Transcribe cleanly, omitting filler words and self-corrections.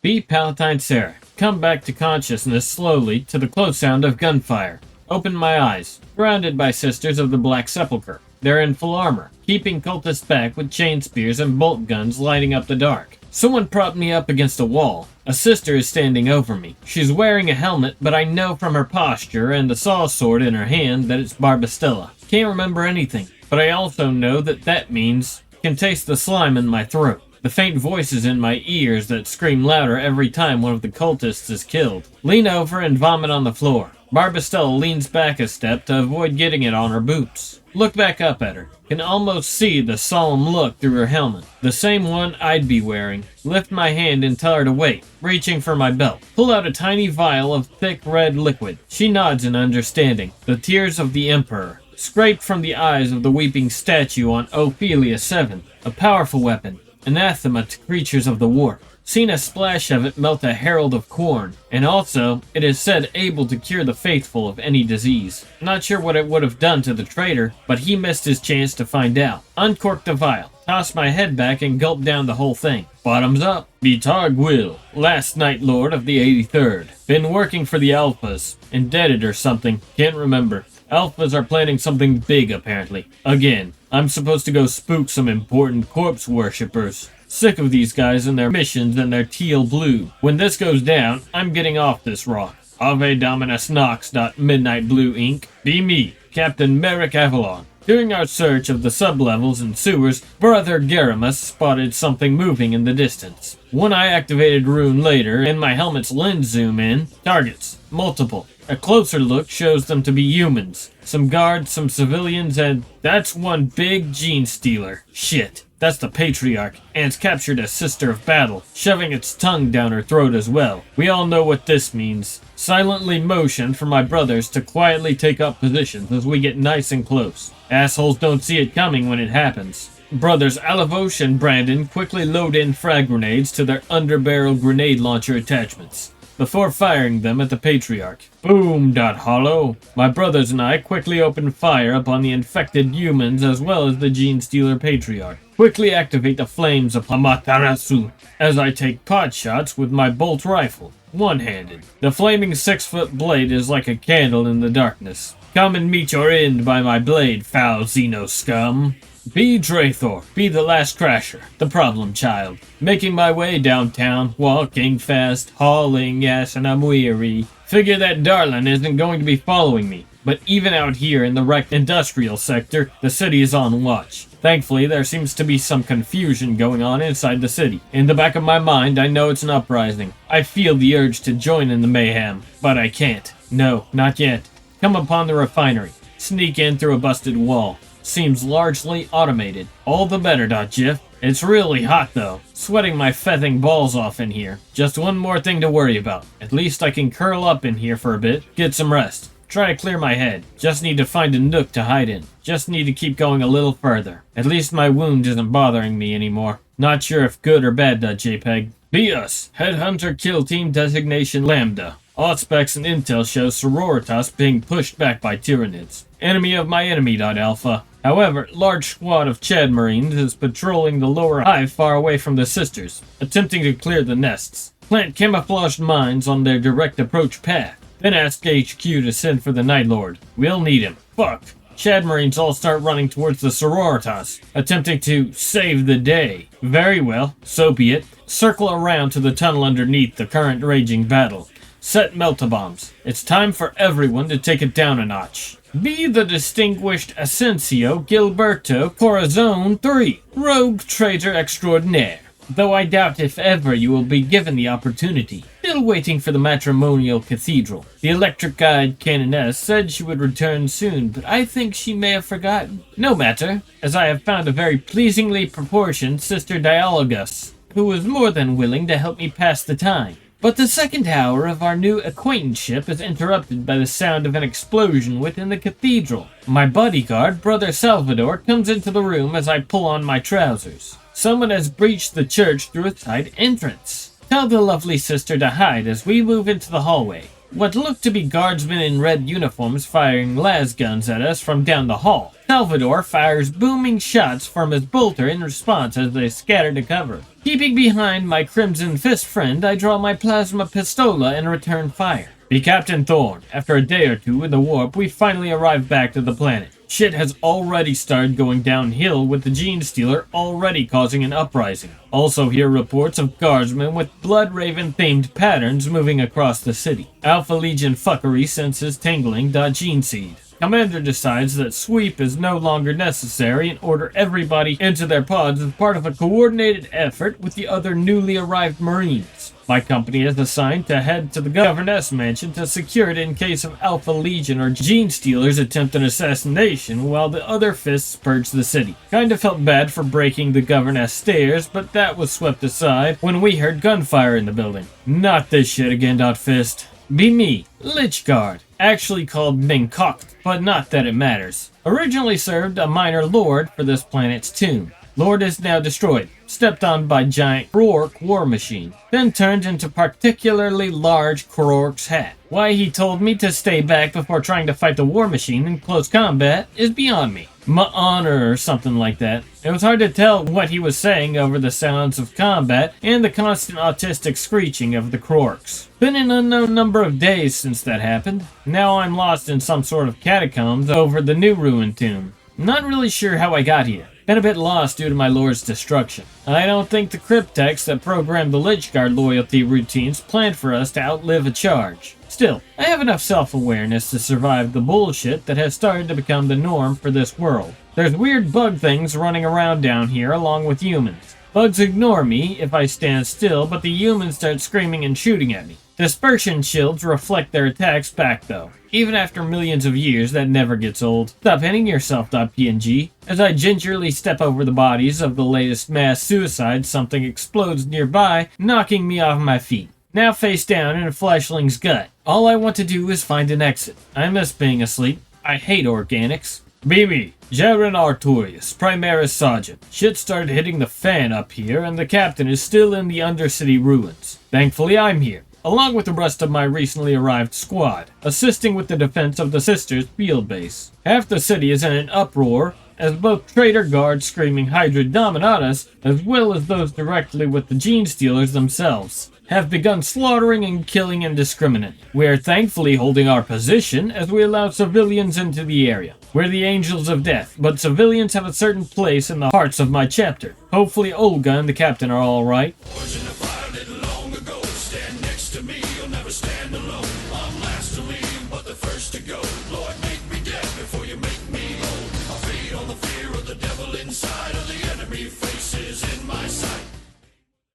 B. Palatine Sarah. Come back to consciousness slowly to the close sound of gunfire. Open my eyes. Surrounded by Sisters of the Black Sepulchre. They're in full armor, keeping cultists back with chain spears and bolt guns lighting up the dark. Someone propped me up against a wall. A sister is standing over me. She's wearing a helmet, but I know from her posture and the saw sword in her hand that it's Barbastella. Can't remember anything, but I also know that means can taste the slime in my throat. The faint voices in my ears that scream louder every time one of the cultists is killed. Lean over and vomit on the floor. Barbastella leans back a step to avoid getting it on her boots. Look back up at her. Can almost see the solemn look through her helmet. The same one I'd be wearing. Lift my hand and tell her to wait, reaching for my belt. Pull out a tiny vial of thick red liquid. She nods in understanding. The tears of the Emperor. Scraped from the eyes of the weeping statue on Ophelia 7. A powerful weapon. Anathema to creatures of the warp. Seen a splash of it melt a herald of corn, and also, it is said able to cure the faithful of any disease. Not sure what it would have done to the traitor, but he missed his chance to find out. Uncork the vial, toss my head back and gulp down the whole thing. Bottoms up. Betarg Will, last Night Lord of the 83rd. Been working for the Alphas. Indebted or something, can't remember. Alphas are planning something big apparently. Again, I'm supposed to go spook some important corpse worshippers. Sick of these guys and their missions and their teal blue. When this goes down, I'm getting off this rock. Ave Dominus Nox. Midnight Blue Inc. Be me, Captain Merrick Avalon. During our search of the sublevels and sewers, Brother Garamus spotted something moving in the distance. One eye activated rune later, and my helmet's lens zoom in. Targets. Multiple. A closer look shows them to be humans. Some guards, some civilians, and that's one big gene stealer. Shit. That's the Patriarch, and it's captured a Sister of Battle, shoving its tongue down her throat as well. We all know what this means. Silently motion for my brothers to quietly take up positions as we get nice and close. Assholes don't see it coming when it happens. Brothers Alavosh and Brandon quickly load in frag grenades to their underbarrel grenade launcher attachments, before firing them at the Patriarch. Boom, hollow. My brothers and I quickly open fire upon the infected humans as well as the Gene Stealer Patriarch. Quickly activate the flames of Amaterasu as I take pot shots with my bolt rifle, one-handed. The flaming 6-foot blade is like a candle in the darkness. Come and meet your end by my blade, foul Xeno scum. Be Drathor, be the last crasher, the problem child. Making my way downtown, walking fast, hauling ass, and I'm weary. Figure that darling isn't going to be following me. But even out here in the wrecked industrial sector, the city is on watch. Thankfully, there seems to be some confusion going on inside the city. In the back of my mind, I know it's an uprising. I feel the urge to join in the mayhem, but I can't. No, not yet. Come upon the refinery. Sneak in through a busted wall. Seems largely automated. All the better, Jiff. It's really hot though. Sweating my fething balls off in here. Just one more thing to worry about. At least I can curl up in here for a bit, get some rest. Try to clear my head. Just need to find a nook to hide in. Just need to keep going a little further. At least my wound isn't bothering me anymore. Not sure if good or bad, JPEG. Be us. Headhunter kill team designation Lambda. All specs and intel shows Sororitas being pushed back by Tyranids. Enemy of my enemy, Alpha. However, large squad of Chad Marines is patrolling the lower hive far away from the Sisters, attempting to clear the nests. Plant camouflaged mines on their direct approach path. Then ask HQ to send for the Night Lord. We'll need him. Fuck. Chad Marines all start running towards the Sororitas, attempting to save the day. Very well, so be it. Circle around to the tunnel underneath the current raging battle. Set meltabombs. It's time for everyone to take it down a notch. Be the distinguished Asensio Gilberto Corazon III, rogue traitor extraordinaire. Though I doubt if ever you will be given the opportunity. Still waiting for the matrimonial cathedral. The electric guide canoness said she would return soon, but I think she may have forgotten. No matter, as I have found a very pleasingly proportioned Sister Dialogus, who was more than willing to help me pass the time. But the second hour of our new acquaintanceship is interrupted by the sound of an explosion within the cathedral. My bodyguard, Brother Salvador, comes into the room as I pull on my trousers. Someone has breached the church through a side entrance. Tell the lovely sister to hide as we move into the hallway. What look to be guardsmen in red uniforms firing las guns at us from down the hall. Salvador fires booming shots from his bolter in response as they scatter to cover. Keeping behind my Crimson Fist friend, I draw my plasma pistola and return fire. Be Captain Thorn. After a day or two in the warp, we finally arrive back to the planet. Shit has already started going downhill with the Gene Stealer already causing an uprising. Also hear reports of guardsmen with Blood Raven themed patterns moving across the city. Alpha Legion fuckery senses tingling. Gene Seed. Commander decides that sweep is no longer necessary and order everybody into their pods as part of a coordinated effort with the other newly arrived Marines. My company is assigned to head to the Governess Mansion to secure it in case of Alpha Legion or Gene Stealers attempt an assassination while the other fists purge the city. Kinda felt bad for breaking the Governess stairs, but that was swept aside when we heard gunfire in the building. Not this shit again, Fist. Be me, Lichguard, actually called Minkokt, but not that it matters. Originally served a minor lord for this planet's tomb. Lord is now destroyed, stepped on by giant Krork war machine, then turned into particularly large Krork's hat. Why he told me to stay back before trying to fight the war machine in close combat is beyond me. My honor or something like that. It was hard to tell what he was saying over the sounds of combat and the constant autistic screeching of the Krorks. Been an unknown number of days since that happened. Now I'm lost in some sort of catacombs over the new ruined tomb. Not really sure how I got here. Been a bit lost due to my lord's destruction. I don't think the cryptex that programmed the Lichguard loyalty routines planned for us to outlive a charge. Still, I have enough self-awareness to survive the bullshit that has started to become the norm for this world. There's weird bug things running around down here along with humans. Bugs ignore me if I stand still, but the humans start screaming and shooting at me. Dispersion shields reflect their attacks back though. Even after millions of years, that never gets old. Stop hitting yourself, .png. As I gingerly step over the bodies of the latest mass suicide, something explodes nearby, knocking me off my feet. Now face down in a fleshling's gut. All I want to do is find an exit. I miss being asleep. I hate organics. Be Jaren Artorius, Primaris Sergeant. Shit started hitting the fan up here, and the captain is still in the Undercity ruins. Thankfully, I'm here, along with the rest of my recently arrived squad, assisting with the defense of the Sisters field base. Half the city is in an uproar, as both traitor guards screaming Hydra Dominatus, as well as those directly with the Gene Stealers themselves, have begun slaughtering and killing indiscriminately. We are thankfully holding our position as we allow civilians into the area. We're the Angels of Death, but civilians have a certain place in the hearts of my chapter. Hopefully Olga and the captain are alright.